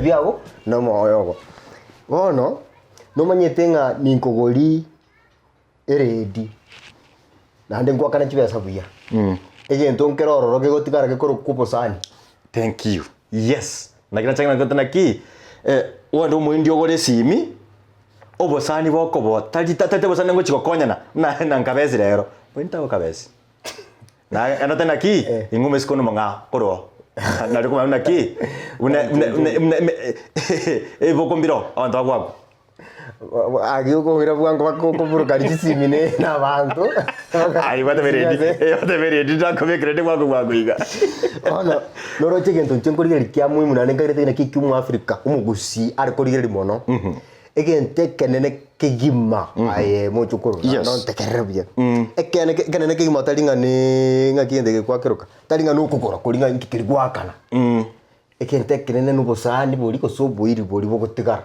biago no moyogo bono no manyete nga ninkogori eredi nande ngwakana chibesa buya egento nkerororo gegotigara gekoro kuposani. Thank you. Yes. Nakina changa ngotana ki wando muindi ogore simi obosani boko bo tate bosani ngo chikokonyana na nkabezi rero mwinta okabezi na anatena ki ingume sikono manga koro na reko na ki una boko mbiro abantu agwako agio ko ngira bwango bako buruka risimi ne na bantu ai wata veredi ndako bekrede bwako iga ona noro chegento nchenkori kya muimu na nengarete na kiki mu Afrika umugusii ari kori mono egente kenene kigima aye mochukuru no tekerabye ekene kenene kigima talinga ni ngakinde kwa kiruka talinga no kukora kulinga nkikiri gwakana ekente kenene no bosani boli ko so boiri boli bogotigara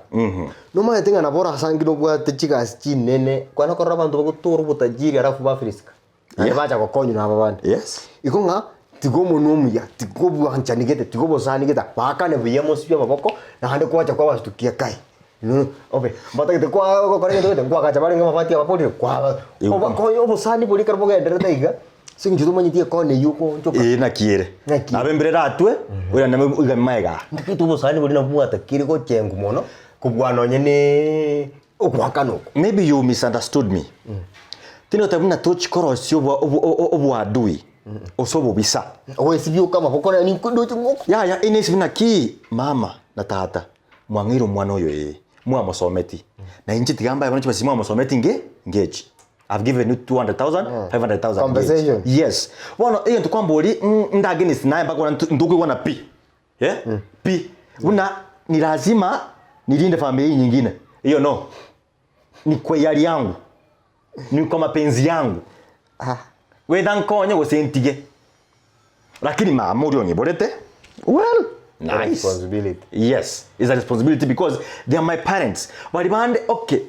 no ma yatenga na bora sangi no bwa techiga chinene kwana korra bantu bagotoro butajiri arafu ba Afrika ande bacha kokonyu na babandi yes ikonga tigo monomu ya tigo bwancha nigete tigo bosani geta bakane biyemo sipya maboko na hande kwacha kwa bastukia kai no obe bata gete kwa kore gete kwa kacha bali ngama fati abapoli kwa ko bosani boli karbo gendere taiga singi tudo manyitie kone yuko nchoka na kiere abemberera atwe ura na uga maiga ndikitu bosani boli na buata kiri ko chengu mono kubwana nyene okwakano. Maybe you misunderstood me. Tino tabuna touch korosio obu adui osobo bisa owe sibyo kama bokora ni kudocho ngoko ya ine sibina ki mama na tata mwangiro mwana oyo mwa mosometi na inchi tigamba yabona chibasi mwa mosometi ngeji I've given you 200,000 500,000 compensation. Yes wana iyo tukwamboli ndageni sinaye mpaka nduku wana pi pi una ni lazima nilinde familia nyingine hiyo no ni kwa yari yangu ni kwa mapenzi yangu weda nkonye gosentige lakini mama uri onyeborete well nice responsibility. Yes, it's a responsibility because they are my parents. Bali bande okay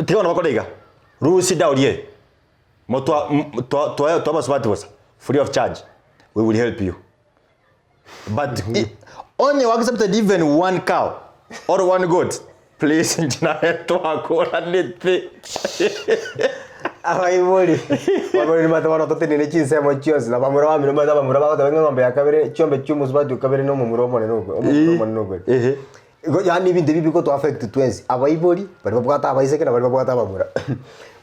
tiona bakodega rusi daurie motwa to baswati was free of charge we will help you but only accepted even one cow or one goat please njina to akora nete abaiboli babori matabano totenene chinsemo chios na bamura bamira mata bamura bagota benga ngombe yakabere chombe chumus badu kabere no mumuro mone nuko nuko yani ibindi bibi ko to affect twensi abaiboli bari babwata abaiseke na bari babwata bamura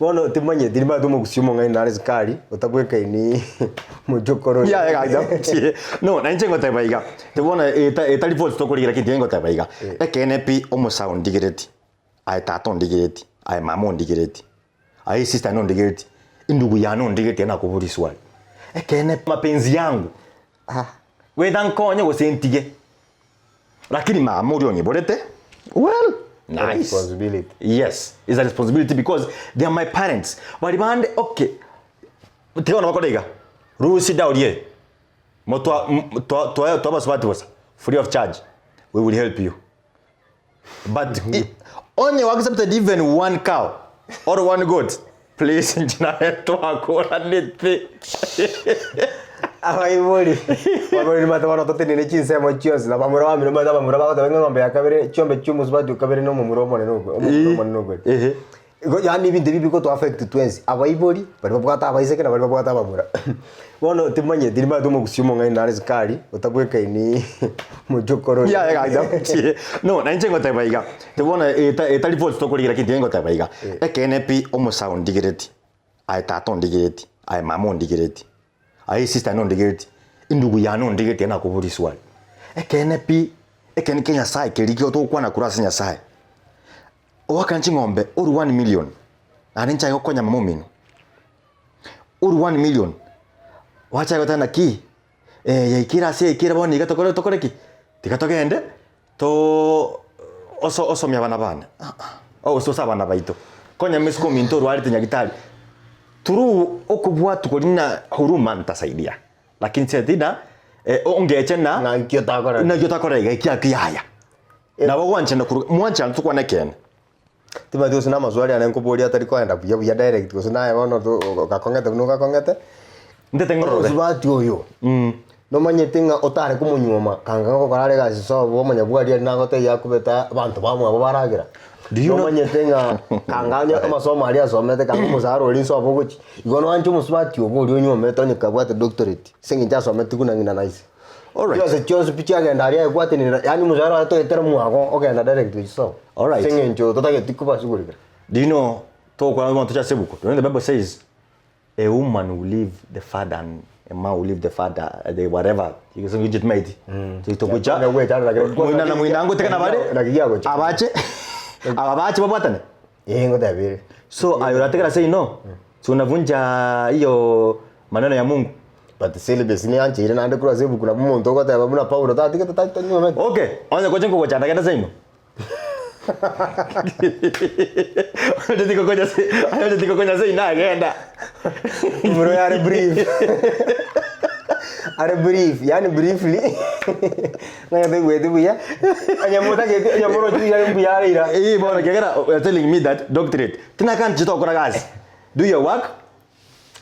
bono timanye dirima dumo gusimo ngai na rizikari utabweka ini mujokoro no na njengo tabaiga tubona etali voice to kurigira kintengo tabaiga ekenepi omo sound digireti ai tato digireti ai mamo digireti ai sister no ndigeti indugu ya no ndigeti na kuburi swali ekene mapenzi yangu weda nkonye gosentige lakini mama uri onyeborete well nice responsibility. Yes, it's a responsibility because they are my parents. Bali bande okay tiona bakodega rusi daurie motwa to baswati was free of charge we will help you but only accepted even one cow or one goat please njina to akora nete abaiboli babori matabano totenene chinsemo chios na bamura bamira mata bamura bagota benga ngombe yakabere chombe chumus badu kabere no mumuro mone nuko yani ibindi bibi ko to affect twensi abaiboli bari babwata abaiseke na bari babwata bamura bono timanye dirima dumo gusimo ngai na rizikari utabweka ini mujokoro no na njengo tabaiga tubona etali voice to kurigira kintengo tabaiga ekenepi omo sound digireti ai tato digireti ai mamo digireti ai sister no ndigeti indugu ya no ndigeti na kuburi swali ekenepi Kenya sai kerikio to kwa na kurasa nya sai owakanchi ngombe uru 1 million arincha yokonya mamomino uru 1 million wacha gotana ki yaikira se ikira boni gatokoreki tikatogende to oso mya bana so sabana baito konya misko minto rwari Nyagetiara turu okubwa tukolina huruma ntasaidia lakini tena ongeche na ngiyotakora ikia kiyaya na bagwanche na mwancha tukwana ken tiba dio sina maswali ana nkobori atari kwenda buya direct ko sina bono to gakongete no gakongete ndete ngoro subati oyo no manyete nga otare kumunyoma kanga ko karare gazi so bo manyabwari na gote yakubeta abantu bamwe abo baragira no manyete nga kanga nya amasomo ari asomete kanga musaro uri so abo guki igono anju musubati obo uri onyomete onyeka bwate doctorate singe njasomete kuna ngina nice alright yose chose picha genda ari kwate ni yani musaro ato etera muago ogenda direct so alright singe njo totage tikuba sugurika do you know to kwa want to just say buko the Bible says a woman will leave the father and a man will leave the father the whatever you can get made to kucha muina ngo tekana bale abache babatane ngo tabire so ayoratekana say no so unavunja hiyo maneno ya Mungu but celibacy ni anche ile naende kura zebu kuna mumuntu ko taba buna Paulo tatika tatanywa okay onye ko chengo ko chanda kenda sayino Ndiko konya sei na agenda. Muro yare brief. Are brief, yani briefly. Ngaya de wedu buya. Anyamuta ke anyamuro tu ya buya ira. Bona kegera telling me that doctorate. Tina kan jito kora gazi. Do your work.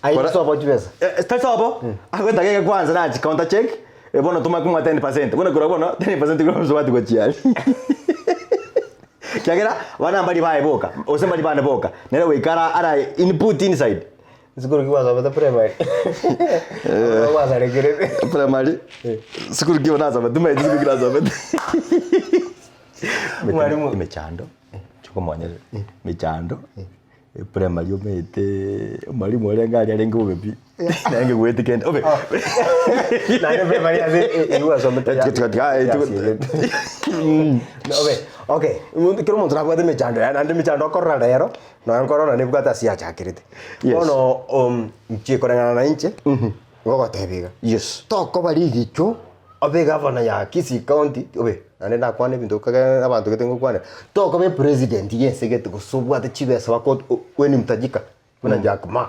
Ayi so about pesa. Start hapo. Akwenda keke kwanza na counter check. Bona tuma kuma 10%. Bona kura bona 10% kwa mzwati kwa chiali. Kiagera wana mbali bae boka osema mbali bana boka nere wikara ara input inside sikuru kiwa za primary waza regere primary sikuru kiwa naza badume sikuru kiwa za mwalimu imechando chuko mwanyere mechando primary omete mwalimu olenga ali alenga ubebi nange gwete kende obe nange primary aze iwa someta obe okay kero muntu nakwa de chando ya nande chando korra rero no korona ne bugata sia chakirite ono nchikorana na inche ngogo tebiga yes toko bari gicho obe governor ya Kisii county obe ane nakwane bintu kaga abantu ketengo kwane toko be president yesegete kusubwa te chibesa bako weni mtajika kuna Jakma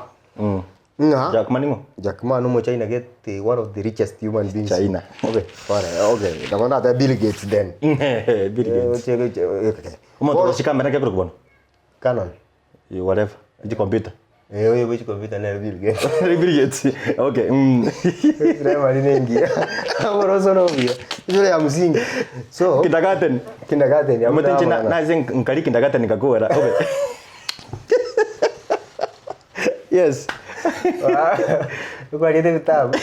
Jakma ningo Jakma no mo China get one of the richest human beings China okay ndabona ta Bill Gates then Bill Gates umuntu ushikama na kebro kubona Canon whatever the computer oyo which computer na Bill Gates Bill Gates okay drama ni nengi amoro sono bia ile ya msingi so kindergarten ya mtenje na zen nkali kindergarten nikakora okay yes kwa lite vitabu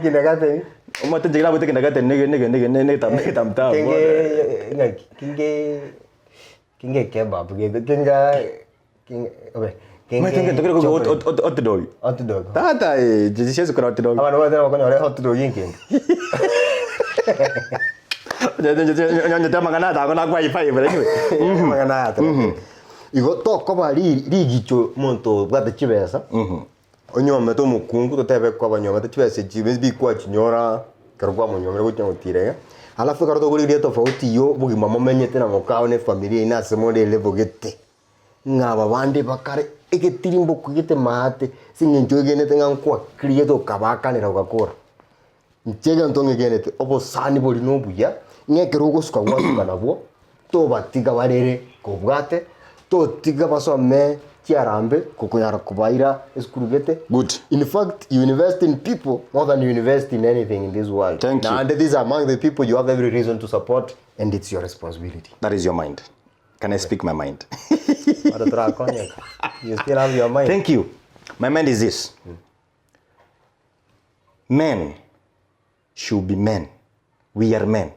kindergarten umatenje kila bote kindergarten nege tamtam kinge kebab kinga obe kinge tokero hot dog tata jisiesu kuna hot dog abana wadera wakonyore hot dog kinge nyanya tamangana ta kona kwa wifi bale mangana ata igo toko bari rigicho muntu bwate chibesa onyoma to mukungu to tebe kwa banyoma to chibesa chibes bi kwa chinyora karwa munyomere go cyango tirega alafu karo to guri tofauti yo bugi mama menyete na mukao ne familia ina semode level gete ngaba bande bakare egetirimbo kugite mate singenjo gene tenga kwa create okabaka ne rogakora nchega ntonge genete obo sani boli no buya ngekero gusuka gwasuka nabo to batiga barere kobwate to tiga basome kiarambe kukunyara kubaira eskurugete good in fact you invest in people more than you invest in anything in this world. Thank you. And these are among the people you have every reason to support and it's your responsibility. That is your mind. Can I speak my mind? You still have your mind. Thank you. My mind is this. Men should be men. We are men.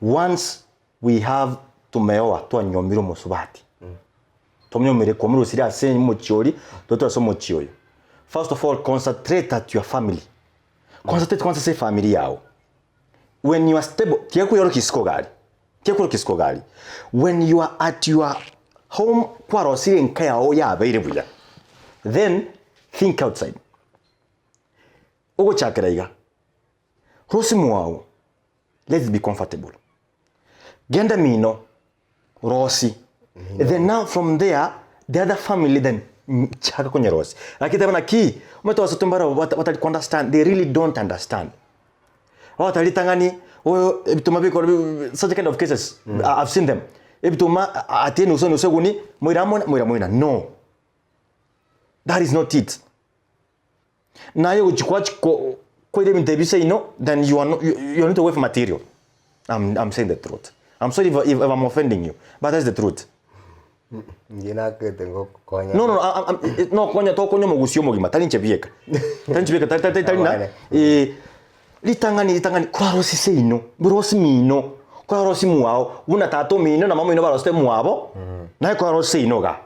Once we have tumeoa twanyomiro musubati. Tomnyomire komiro siria senyi mochiori, toto so mochioyo. First of all, concentrate at your family. Concentrate kwanza say family yao. When you are stable, tiekuyoro kiskogali. When you are at your home, kwaro siri nkaya o ya available. Then think outside. Ogo chakiraiga. Rosimu wao. Let's be comfortable. Genda mino, Rosi. Then now from there, the other family then chaka kwenye Rosi. Lakini wana ki, umeto wasutumbara watali understand, they really don't understand. Watali tangani, such kind of cases, I've seen them. Ebituma ateni usoni usoguni, moira. No. That is not it. Na yo chukua kwa ile mtebisa then you are not away from material. I'm saying the truth. I'm sorry if I'm offending you, but that's the truth. Ngina ketengo konya. No konya to konya mogusio mogima talinche bieka. Talinche bieka talina litangani kwa rosi seino, brosi mino. Kwa rosi muao, una tato mino na mama ino baroste muabo. Na kwa rosi seino ga.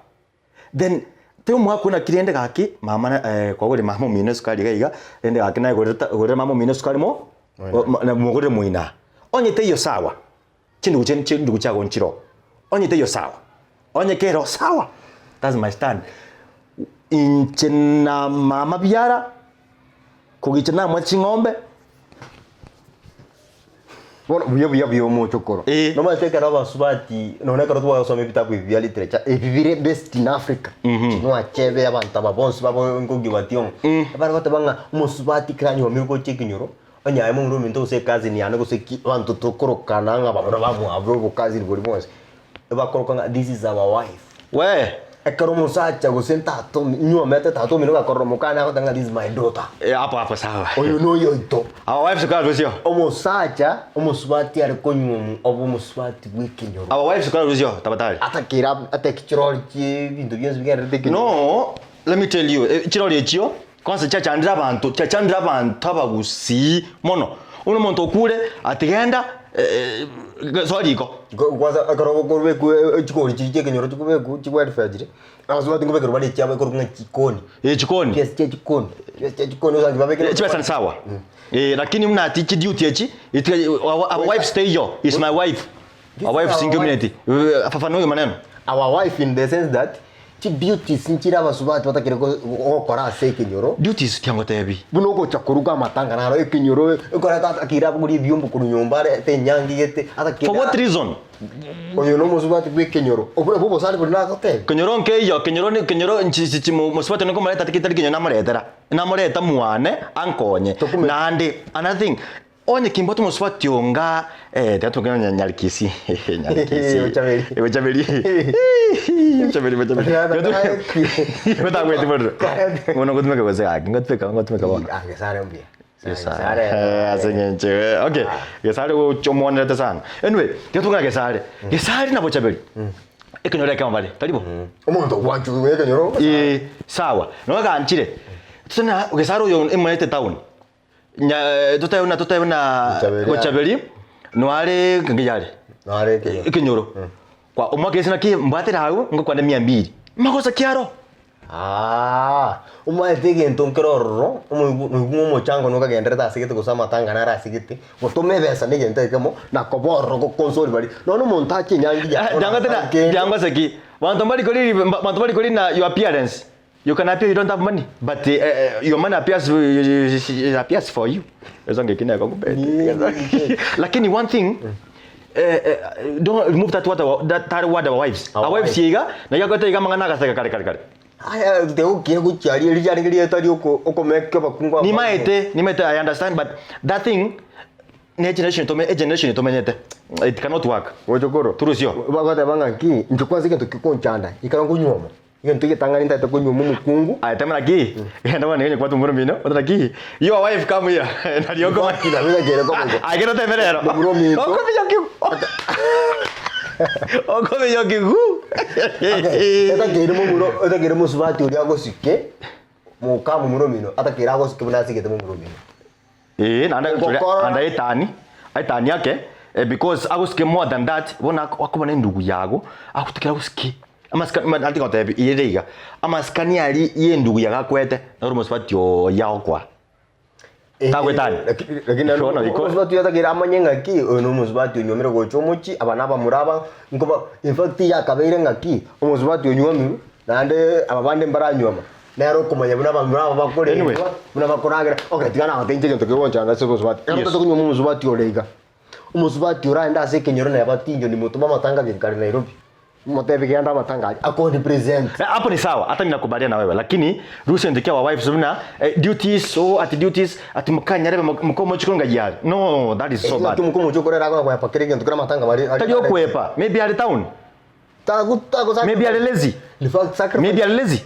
Then teo mwa kuna kiriende gaki mama kwa gole mama mino sukari gaiga ende gaki na gore mama mino sukari mo na mogore muina. Onye te yo sawa. Chindu kuchago nchiro. Onye te yo sawa. Onye kero sawa. That's my stand. Inchena mama biara kugichena mwachi ng'ombe. Bona buya muchokoro. No mateka na basubati none karo twa usome bitabu bya literature ebibire best in Africa. No achebe abantu babonse babo ngogi batyo. Abari batanga musubati kranyo wa mirgo chekinyoro. Onya imo nguru minto se kazi ni anako se abantu tokorokana nga babona bamu abro kazi buri bonse. Ebakorokanga this is our wife. We ekaro musacha gusenta to nyuo mete tato mino gakoro mukana ko tanga this is my daughter. Apa sawa. Oyo no yo ito. Our wife sukara rusio. Omusacha omusubati ari konyumu obo musubati wikinyoro. Our wife sukara rusio tabatali. Atakira atekirori ki bintu byenze bigenda tekino. No, let me tell you, kirori ekyo kwanza chachandira abantu abagusii mono. Uno muntu okure atigenda sorry ko. Kwanza akaro korwe ku chikori chekenyoro chikube ku chikwadi fajire. Abasubati ngobe kero bali cyaba koro ngakikoni. Chikoni. Yes, chikoni. Yes, chikoni uzangi babeke. Chibasa sawa. Lakini mna teach duty echi. Our wife stay yo. Is my wife. Our wife is in community. Afafano maneno. Our wife in the sense that chi beauties nchira basubati batakire ko okora se kenyoro. Duties kyango tebi. Buno ko chakuruga matanga naro ekenyoro ekora tata akira muri byumbu ku nyumbare te nyangi gete atakira. For what reason? Oyo no musubati kwe kenyoro. Obo sali buri nako te. Kenyoro nkeyo, kenyoro nchichi musubati no komara tatikitari kenyoro namuretera. Namureta muane ankonye. Nandi another thing. Onye kimboto musubati onga tatugana nyarikisi. Nyarikisi. Bochaberi. Bochaberi. Ngota ngwete bodo. Ngono ngotumeka kwazeka. Ngotumeka bona. Gesare mbia. Gesare. Asengenche. Okay. Gesare wo chomonera sana. Anyway, tatugana Gesare. Gesare na Bochaberi. Ekenyoro kama bale. Talibo. Omuntu wanchu ekenyoro. Sawa. No ganchire. Tsana Gesare yo emwete town. Tutaona Bochaberi no ale ngiyale no ale kenyoro kwa umwakesi naki mbatera hawo ngo kwa 200 makosa kiaro umwatege ntonkeroro umugumo chango no kagendera tasigete kusama tanga na rasigete gotume besa nigente kemo na koboro ko console bali no montache nyangi ya jango saki wantu bali koli na your appearance. You can appear you don't have money, but your money appears for you. Lakini one thing, don't remove that word our wives. Our wives higa na yagote higa mangana kaseka kare. Aya teo kiye kuchari elijari ngiri tari oko make bakungwa. Ni maete I understand, but that thing generation to menyete. It cannot work. Wojokoro. Turusio. Bagote banganki njukwazi kintu kikonchanda. Ikarangu nyoma. Yento yetanga ninda to kunyu mukungu. Temana ki. Enda wana yenye kwa tumuro mino. Otra ki. Your wife come here. Na yoko makina mina gere ko. Agero te merero. Tumuro mino. Okome yoki hu. Eta gere musubati uri agosike. Mukamu muro mino. Ata kira agosike buna sigete muro mino. Nanda etani yake because agosike more than that. Wona akubona ndugu yago. Akutikira agosike. Amaskani ngotebi iriga amaskani ali yendugu yagakwete na musubati yao kwa tagwetani lakini musubati yatagira amanyenga ki no musubati nyomero gochomochi abana bamuraba ngoba in fact yakabere ngaki musubati nyuamiru nande ababande mbaranyuma nero kumanya buna bamuraba bakore buna bakoragira okay tigana atenje nto kiboncha na musubati ero to kunyuma musubati olega musubati uraenda ase kenyoro na yabatinjo ni mutuma matanga binkari Nairobi. Motebi kianda matangaji ako ni present hapo ni sawa hata ninakubaliana na wewe lakini ruhusa ndikia wa wives zuna duties so at duties at mukanya rebe mukomo chikonga yali no that is so bad mukomo chokorera kwa pakire kintu kama matanga bali tajio kwepa maybe at town taguta maybe at lazy in fact sacrifice maybe at lazy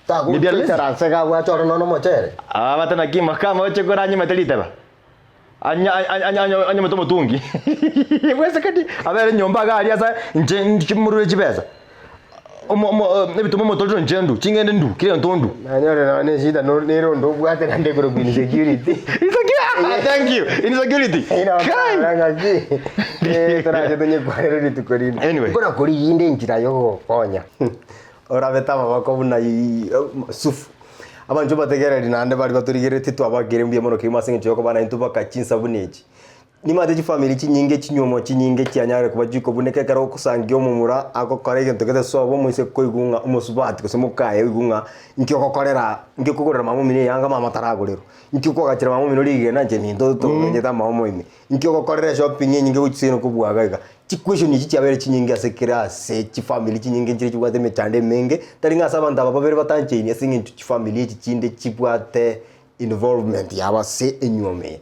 Ta ku tara sega wa choro no mochere. Bata na kima kama oche kora nyima teliteba. Anya mtomo tungi. Wesa kadi abere nyomba gari asa nje murure chibeza. Nebituma motolo njendu chingende ndu kile ntondu. Nanyore na ne shida no nero ndo bwate na ndegoro bin security. Thank you. Insecurity. Kai. Tara jetonye kwarero ritukorino. Anyway. Kora kuri yinde njira yo konya. Ora betama bakobuna sufu. Abantu bategereri nande bari baturigerete twabagire mbiye mono kimasinge cyoko bana intuba kachinsa buneji. Nimate chi family chinyinge chinyomo chinyinge cyanyare kuba jiko buneke karo kusangyo mumura ako korege ntogete sobo muise koigunga umusubati kusemukaye igunga nkyo korera nkyo kokorera mamu mine yanga mama taragurero nkyo kokachira mamu mino lige nanje nindo to ngeta mamu ime nkyo kokorera shopping nyinge kuchisino kubwagaga chikwesho ni chiabere chinyinge asekera se chi family chinyinge chiri chibwate metande menge taringa sabanda babere batanchini asinge chi family chichinde chibwate involvement yaba se enyome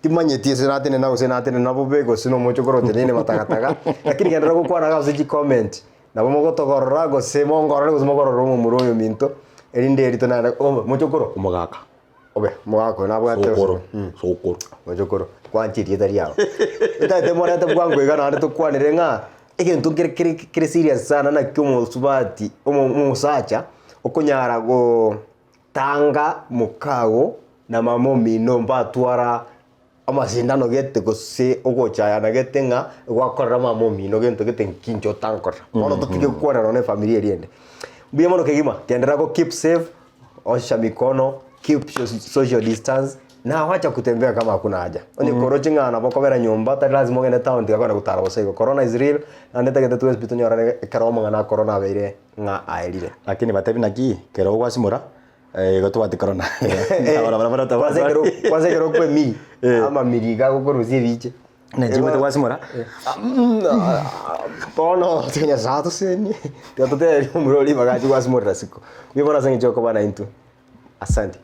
timanyeti senatene na senatene na bobego sino mocho korote nene matagataga lakini kendera gukwana gazo chi comment na bomo gotogorora go se mongorora go mogorora mu muroyo minto erinde erito na mocho koro umugaka obe mugako na bwate sokoro mocho koro kwanchiri etari yao tate morete bwango igana ande tukwanire nga egentu kire serious sana na kyomo subati umusacha okunyara go tanga mukago na mamomi no mbatwara amasindano gete gose ogochaya na gete nga gwakorera mamomi no gento gete kincho tankora mono tukige kwara no ne familia riende biye mono kegima tendera go keep safe osha mikono keep social distance na wacha kutembea kama hakuna haja onye korochi ngana bokobera nyumba ta lazima ngene town tikakona gutara bosego corona is real and tegete tu hospital nyora karoma ngana corona beire nga airire lakini batebi naki kero gwasimura goto bati corona ahora kwanza kero kwe mi ama miriga gukoruzie biche na jimwe te gwasimura tono tinya sato seni tatote muroli magaji gwasimura siko mibona sangi choko bana intu asante